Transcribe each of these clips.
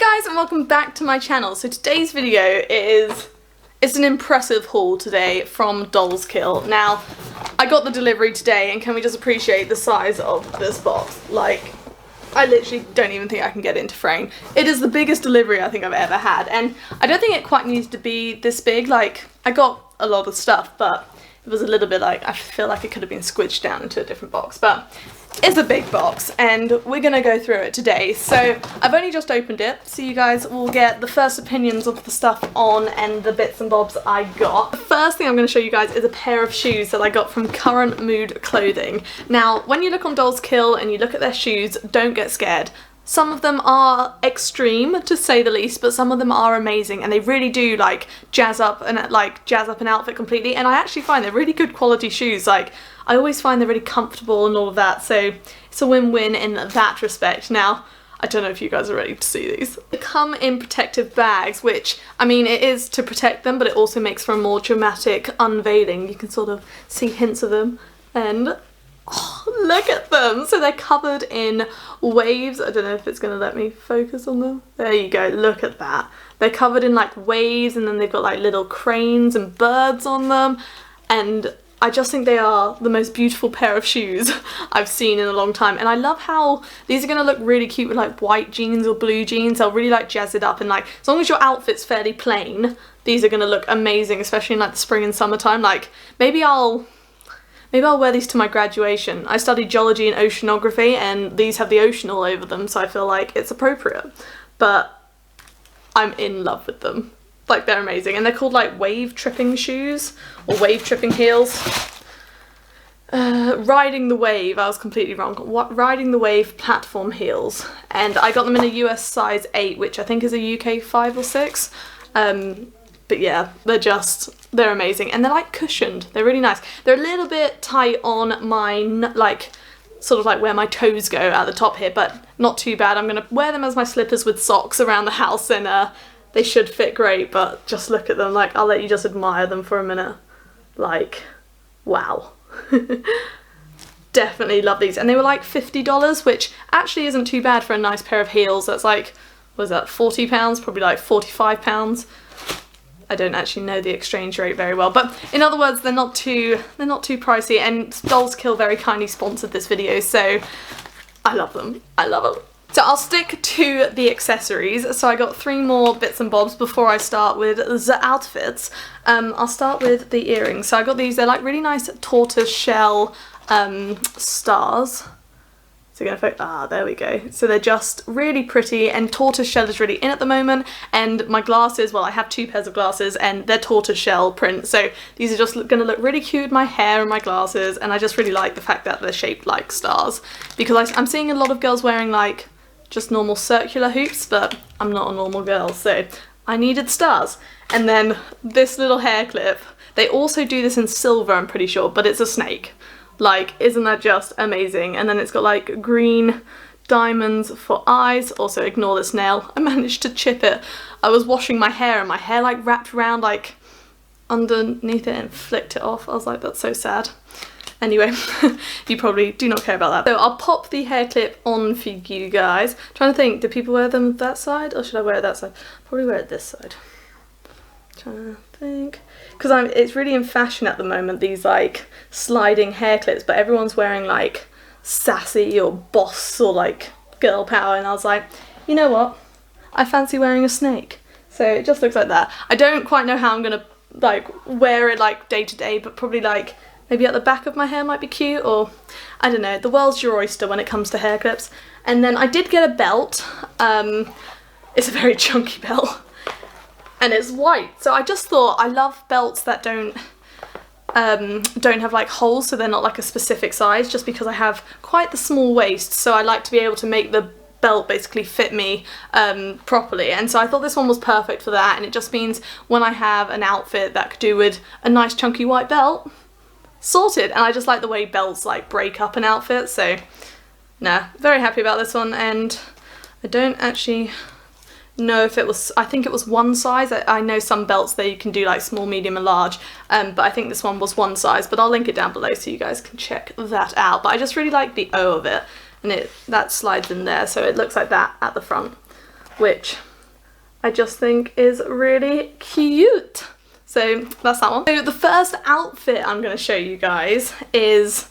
guys, and welcome back to my channel. So today's video it's an impressive haul today from DollsKill. Now, I got the delivery today, and can we just appreciate the size of this box? Like, I literally don't even think I can get it into frame. It is the biggest delivery I think I've ever had, and I don't think it quite needs to be this big. Like, I got a lot of stuff, but it was a little bit like, I feel like it could have been squished down into a different box, but it's a big box and we're gonna go through it today. So I've only just opened it, so you guys will get the first opinions of the stuff on and the bits and bobs I got. The first thing I'm gonna show you guys is a pair of shoes that I got from Current Mood Clothing. Now, when you look on DollsKill and you look at their shoes, don't get scared. Some of them are extreme, to say the least, but some of them are amazing, and they really do like jazz up an outfit completely. And I actually find they're really good quality shoes. Like, I always find they're really comfortable and all of that, so it's a win-win in that respect. Now, I don't know if you guys are ready to see these. They come in protective bags, which, I mean, it is to protect them, but it also makes for a more dramatic unveiling. You can sort of see hints of them, and oh, look at them! So they're covered in waves. I don't know if it's going to let me focus on them. There you go, look at that. They're covered in like waves, and then they've got like little cranes and birds on them, and I just think they are the most beautiful pair of shoes I've seen in a long time. And I love how these are going to look really cute with like white jeans or blue jeans. They'll really like jazz it up, and like as long as your outfit's fairly plain, these are going to look amazing, especially in like the spring and summertime. Like, maybe I'll wear these to my graduation. I studied geology and oceanography, and these have the ocean all over them, so I feel like it's appropriate. But I'm in love with them. Like, they're amazing, and they're called like wave tripping shoes or wave tripping heels. Riding the Wave, I was completely wrong. What? Riding the Wave platform heels, and I got them in a US size 8, which I think is a UK 5 or 6. But yeah, they're amazing, and they're like cushioned. They're really nice. They're a little bit tight on my, like, sort of like where my toes go at the top here, but not too bad. I'm gonna wear them as my slippers with socks around the house, and they should fit great. But just look at them. Like, I'll let you just admire them for a minute. Like, wow. Definitely love these, and they were like $50, which actually isn't too bad for a nice pair of heels. That's like, what is that, £40? Probably like £45. I don't actually know the exchange rate very well, but in other words, they're not too pricey, and DollsKill very kindly sponsored this video, so I love them. I love them. So I'll stick to the accessories. So I got 3 more bits and bobs before I start with the outfits. I'll start with the earrings. So I got these. They're like really nice tortoise shell stars. So you're gonna there we go. So they're just really pretty, and tortoise shell is really in at the moment. And my glasses, well, I have 2 pairs of glasses, and they're tortoise shell print. So these are just gonna look really cute with my hair and my glasses, and I just really like the fact that they're shaped like stars, because I'm seeing a lot of girls wearing like just normal circular hoops, but I'm not a normal girl, so I needed stars. And then this little hair clip, they also do this in silver, I'm pretty sure, but it's a snake. Like, isn't that just amazing? And then it's got like green diamonds for eyes. Also, ignore this nail. I managed to chip it. I was washing my hair, and my hair like wrapped around like underneath it and flicked it off. I was like, that's so sad. Anyway, you probably do not care about that. So I'll pop the hair clip on for you guys. I'm trying to think, do people wear them that side, or should I wear it that side? Probably wear it this side. Trying to think, because it's really in fashion at the moment, these like sliding hair clips, but everyone's wearing like sassy or boss or like girl power, and I was like, you know what, I fancy wearing a snake. So it just looks like that. I don't quite know how I'm gonna like wear it like day to day, but probably like maybe at the back of my hair might be cute, or I don't know. The world's your oyster when it comes to hair clips. And then I did get a belt. It's a very chunky belt, and it's white. So I just thought, I love belts that don't have like holes, so they're not like a specific size, just because I have quite the small waist, so I like to be able to make the belt basically fit me properly. And so I thought this one was perfect for that, and it just means when I have an outfit that could do with a nice chunky white belt, sorted. And I just like the way belts like break up an outfit, so nah, very happy about this one. And I don't actually know if it was, I think it was one size. I know some belts that you can do like small, medium and large, but I think this one was one size, but I'll link it down below so you guys can check that out. But I just really like the O of it, and that slides in there, so it looks like that at the front, which I just think is really cute. So that's that one. So the first outfit I'm going to show you guys is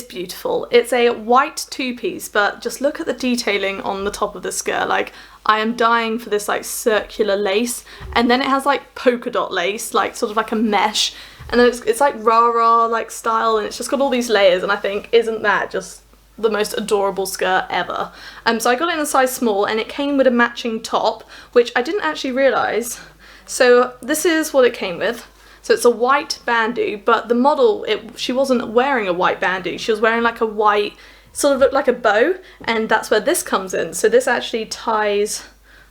beautiful. It's a white two-piece, but just look at the detailing on the top of the skirt. Like, I am dying for this like circular lace, and then it has like polka dot lace, like sort of like a mesh, and then it's like rah-rah like style, and it's just got all these layers, and I think, isn't that just the most adorable skirt ever? So I got it in a size small, and it came with a matching top, which I didn't actually realise. So this is what it came with. So it's a white bandeau, but the model, she wasn't wearing a white bandeau, she was wearing like a white, sort of looked like a bow, and that's where this comes in. So this actually ties,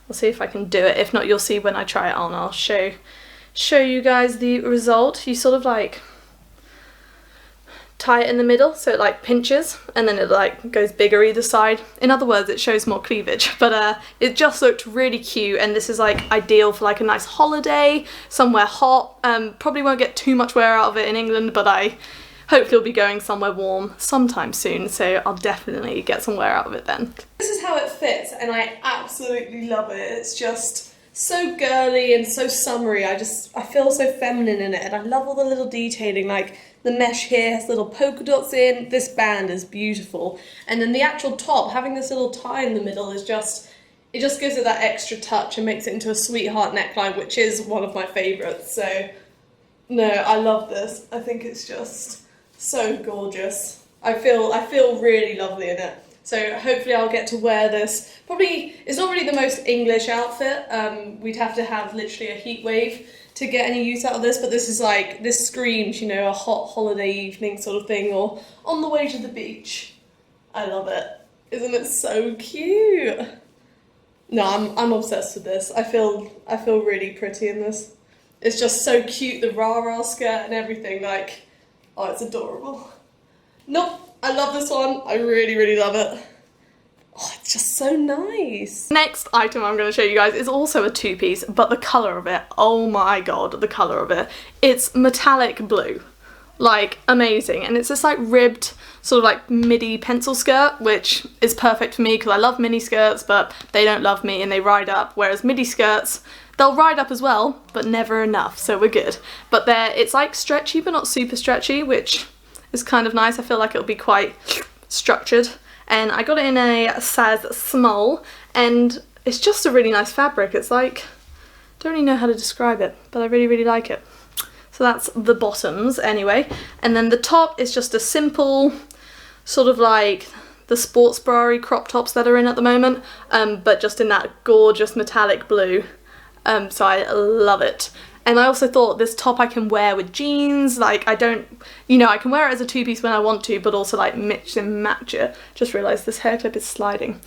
I'll see if I can do it, if not you'll see when I try it on. I'll show you guys the result. You sort of like tie it in the middle, so it like pinches, and then it like goes bigger either side. In other words, it shows more cleavage, but it just looked really cute, and this is like ideal for like a nice holiday, somewhere hot. Probably won't get too much wear out of it in England, but I hopefully will be going somewhere warm sometime soon, so I'll definitely get some wear out of it then. This is how it fits, and I absolutely love it. It's just so girly and so summery. I feel so feminine in it, and I love all the little detailing, like the mesh here has little polka dots in, this band is beautiful, and then the actual top, having this little tie in the middle is just, it just gives it that extra touch and makes it into a sweetheart neckline, which is one of my favourites. So no, I love this. I think it's just so gorgeous. I feel really lovely in it. So hopefully I'll get to wear this. Probably, it's not really the most English outfit. We'd have to have literally a heat wave to get any use out of this, but this is like, this screams, you know, a hot holiday evening sort of thing, or on the way to the beach. I love it. Isn't it so cute? No, I'm obsessed with this. I feel really pretty in this. It's just so cute, the rah-rah skirt and everything, like, oh, it's adorable. Nope, I love this one. I really, really love it. Oh, it's just so nice. Next item I'm going to show you guys is also a two-piece, but the colour of it, oh my god, the colour of it. It's metallic blue. Like, amazing. And it's this like ribbed, sort of like midi pencil skirt, which is perfect for me because I love mini skirts, but they don't love me and they ride up, whereas midi skirts, they'll ride up as well, but never enough, so we're good. But it's like stretchy, but not super stretchy, which is kind of nice. I feel like it'll be quite structured. And I got it in a size small, and it's just a really nice fabric. It's like, I don't really know how to describe it, but I really, really like it. So that's the bottoms anyway. And then the top is just a simple, sort of like the sports bra-y crop tops that are in at the moment, but just in that gorgeous metallic blue. So I love it. And I also thought this top I can wear with jeans, like I don't, you know, I can wear it as a two-piece when I want to, but also like mix and match it. Just realised this hair clip is sliding.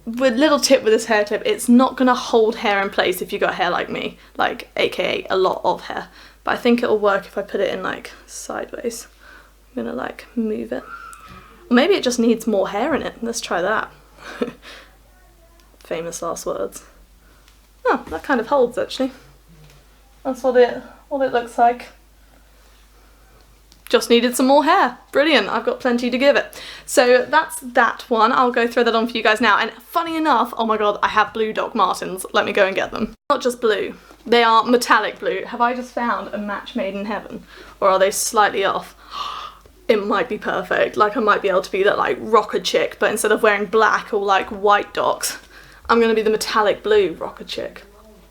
With little tip with this hair clip, it's not going to hold hair in place if you got hair like me, like aka a lot of hair. But I think it'll work if I put it in like sideways. I'm going to like move it. Or maybe it just needs more hair in it. Let's try that. Famous last words. Oh, that kind of holds actually. That's what it looks like. Just needed some more hair. Brilliant, I've got plenty to give it. So that's that one. I'll go throw that on for you guys now. And funny enough, oh my god, I have blue Doc Martens. Let me go and get them. Not just blue, they are metallic blue. Have I just found a match made in heaven? Or are they slightly off? It might be perfect. Like I might be able to be that like rocker chick, but instead of wearing black or like white Docs, I'm gonna be the metallic blue rocker chick.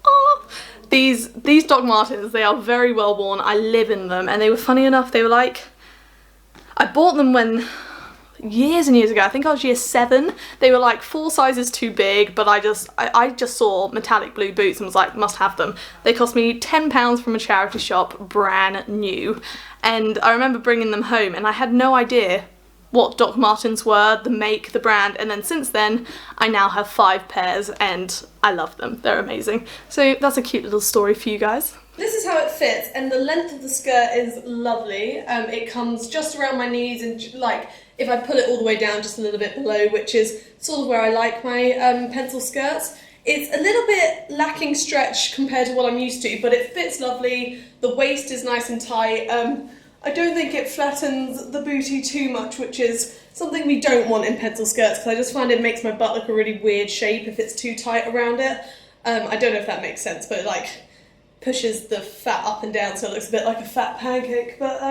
Oh. These Doc Martens, they are very well worn. I live in them, and they were, funny enough, they were like, I bought them when, years and years ago, I think I was year 7. They were like 4 sizes too big, but I just saw metallic blue boots and was like, must have them. They cost me £10 from a charity shop, brand new. And I remember bringing them home, and I had no idea what Doc Martens were, the make, the brand, and then since then I now have 5 pairs and I love them. They're amazing. So that's a cute little story for you guys. This is how it fits, and the length of the skirt is lovely. It comes just around my knees, and like if I pull it all the way down just a little bit below, which is sort of where I like my pencil skirts. It's a little bit lacking stretch compared to what I'm used to, but it fits lovely. The waist is nice and tight. I don't think it flattens the booty too much, which is something we don't want in pencil skirts, because I just find it makes my butt look a really weird shape if it's too tight around it. I don't know if that makes sense, but it like pushes the fat up and down so it looks a bit like a fat pancake. But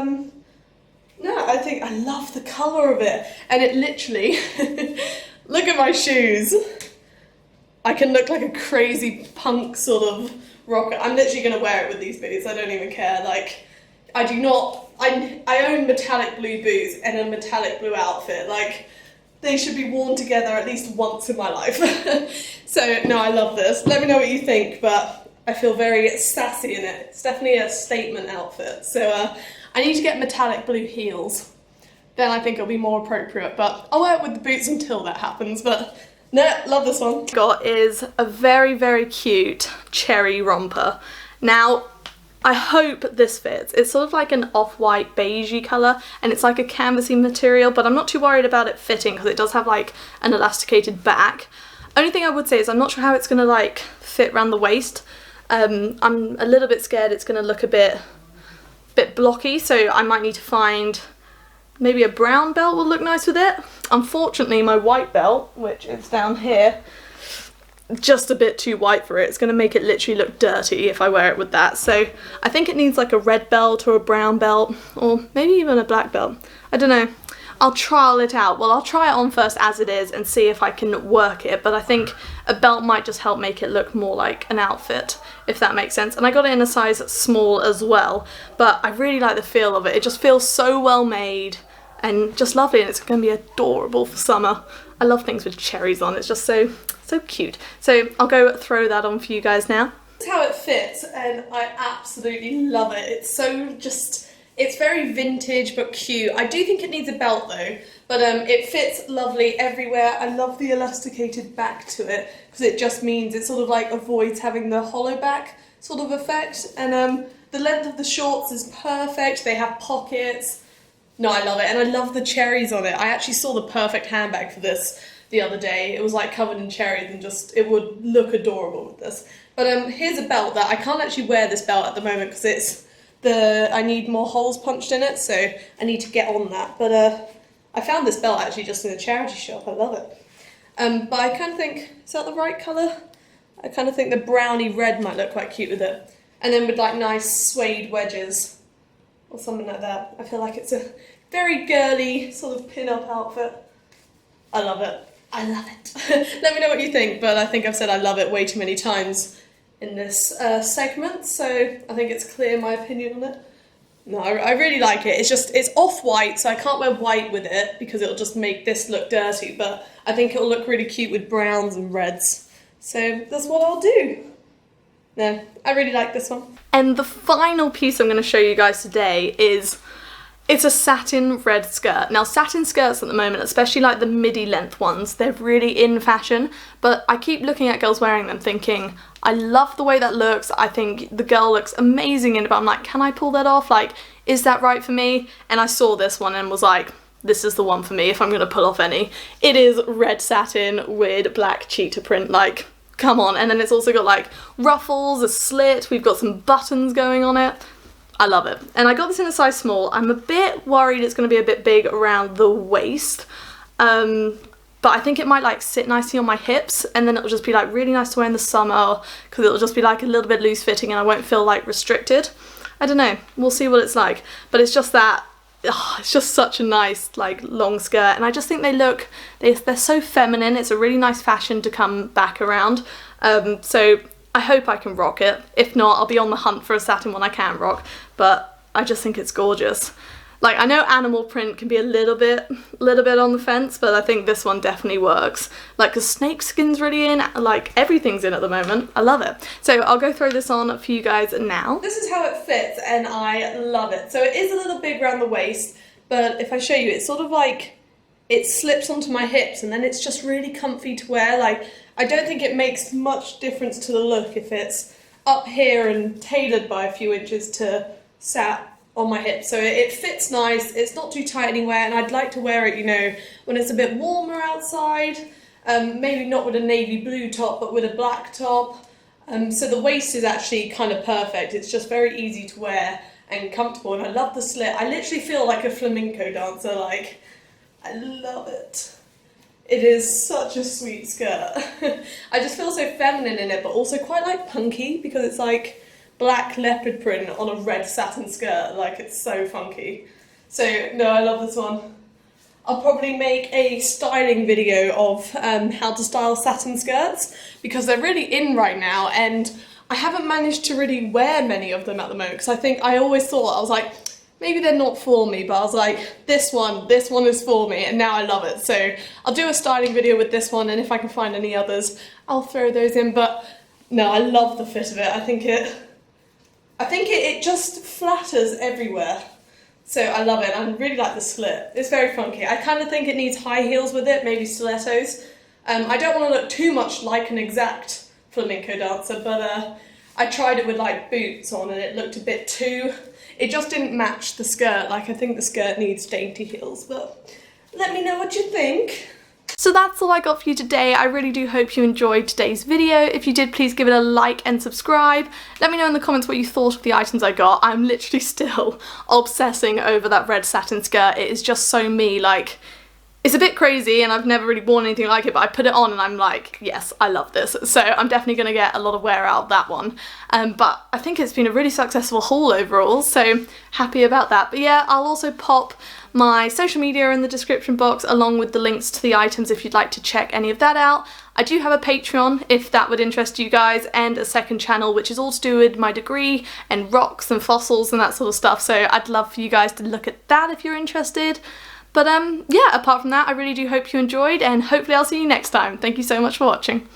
no, I think I love the colour of it. And it literally, look at my shoes. I can look like a crazy punk sort of rocker. I'm literally going to wear it with these boots. I don't even care. Like, I do not, I own metallic blue boots and a metallic blue outfit. Like, they should be worn together at least once in my life. So, no, I love this. Let me know what you think, but I feel very sassy in it. It's definitely a statement outfit. So, I need to get metallic blue heels. Then I think it'll be more appropriate, but I'll wear it with the boots until that happens. But no, love this one. Got is a very, very cute cherry romper. Now, I hope this fits. It's sort of like an off-white beigey colour, and it's like a canvasy material, but I'm not too worried about it fitting because it does have like an elasticated back. Only thing I would say is I'm not sure how it's gonna like fit around the waist. I'm a little bit scared it's gonna look a bit blocky, so I might need to find maybe a brown belt will look nice with it. Unfortunately, my white belt, which is down here, just a bit too white for it. It's going to make it literally look dirty if I wear it with that. So I think it needs like a red belt or a brown belt or maybe even a black belt. I don't know. I'll trial it out. Well, I'll try it on first as it is and see if I can work it, but I think a belt might just help make it look more like an outfit, if that makes sense. And I got it in a size small as well, but I really like the feel of it. It just feels so well made and just lovely, and it's going to be adorable for summer. I love things with cherries on. It's just so cute. So I'll go throw that on for you guys now. This is how it fits, and I absolutely love it. It's so it's very vintage but cute. I do think it needs a belt though, but it fits lovely everywhere. I love the elasticated back to it because it just means it sort of like avoids having the hollow back sort of effect. And the length of the shorts is perfect. They have pockets. No, I love it, and I love the cherries on it. I actually saw the perfect handbag for this the other day. It was like covered in cherries and just, it would look adorable with this. But here's a belt that I can't actually wear this belt at the moment because it's I need more holes punched in it, so I need to get on that. But I found this belt actually just in a charity shop. I love it. But I kind of think, is that the right colour? I kind of think the browny red might look quite cute with it. And then with like nice suede wedges or something like that. I feel like it's a very girly sort of pin-up outfit. I love it. I love it. Let me know what you think, but I think I've said I love it way too many times in this segment, so I think it's clear my opinion on it. No, I really like it. It's off-white, so I can't wear white with it because it'll just make this look dirty, but I think it'll look really cute with browns and reds. So that's what I'll do. No, I really like this one. And the final piece I'm going to show you guys today is, it's a satin red skirt. Now, satin skirts at the moment, especially like the midi length ones, they're really in fashion, but I keep looking at girls wearing them thinking, I love the way that looks, I think the girl looks amazing in it, but I'm like, can I pull that off? Like, is that right for me? And I saw this one and was like, this is the one for me if I'm going to pull off any. It is red satin with black cheetah print, like, come on. And then it's also got like ruffles, a slit, we've got some buttons going on it. I love it. And I got this in a size small. I'm a bit worried it's going to be a bit big around the waist. But I think it might like sit nicely on my hips, and then it'll just be like really nice to wear in the summer because it'll just be like a little bit loose fitting and I won't feel like restricted. I don't know. We'll see what it's like. But it's just that, it's just such a nice like long skirt, and I just think they're so feminine. It's a really nice fashion to come back around. So I hope I can rock it. If not, I'll be on the hunt for a satin one I can rock, but I just think it's gorgeous. Like, I know animal print can be a little bit on the fence, but I think this one definitely works. Like, the snake skin's really in, like, everything's in at the moment. I love it. So I'll go throw this on for you guys now. This is how it fits, and I love it. So it is a little big around the waist, but if I show you, it's sort of like, it slips onto my hips, and then it's just really comfy to wear. Like, I don't think it makes much difference to the look if it's up here and tailored by a few inches to sat on my hips. So it fits nice, it's not too tight anywhere, and I'd like to wear it, you know, when it's a bit warmer outside, maybe not with a navy blue top, but with a black top. So the waist is actually kind of perfect. It's just very easy to wear and comfortable, and I love the slit. I literally feel like a flamenco dancer, like, I love it. It is such a sweet skirt. I just feel so feminine in it, but also quite like punky because it's like black leopard print on a red satin skirt. Like, it's so funky. So no, I love this one. I'll probably make a styling video of how to style satin skirts because they're really in right now, and I haven't managed to really wear many of them at the moment because I think I always thought, I was like, maybe they're not for me, but I was like, this one is for me, and now I love it. So I'll do a styling video with this one, and if I can find any others, I'll throw those in. But no, I love the fit of it. I think it just flatters everywhere. So I love it. I really like the slit. It's very funky. I kind of think it needs high heels with it, maybe stilettos. I don't want to look too much like an exact flamenco dancer, but I tried it with like boots on and it looked a bit too... It just didn't match the skirt. Like, I think the skirt needs dainty heels, but let me know what you think. So that's all I got for you today. I really do hope you enjoyed today's video. If you did, please give it a like and subscribe. Let me know in the comments what you thought of the items I got. I'm literally still obsessing over that red satin skirt. It is just so me, like, it's a bit crazy and I've never really worn anything like it, but I put it on and I'm like, yes, I love this. So I'm definitely going to get a lot of wear out of that one. But I think it's been a really successful haul overall, so happy about that. But yeah, I'll also pop my social media in the description box along with the links to the items if you'd like to check any of that out. I do have a Patreon if that would interest you guys, and a second channel which is all to do with my degree and rocks and fossils and that sort of stuff, so I'd love for you guys to look at that if you're interested. But yeah, apart from that, I really do hope you enjoyed, and hopefully I'll see you next time. Thank you so much for watching.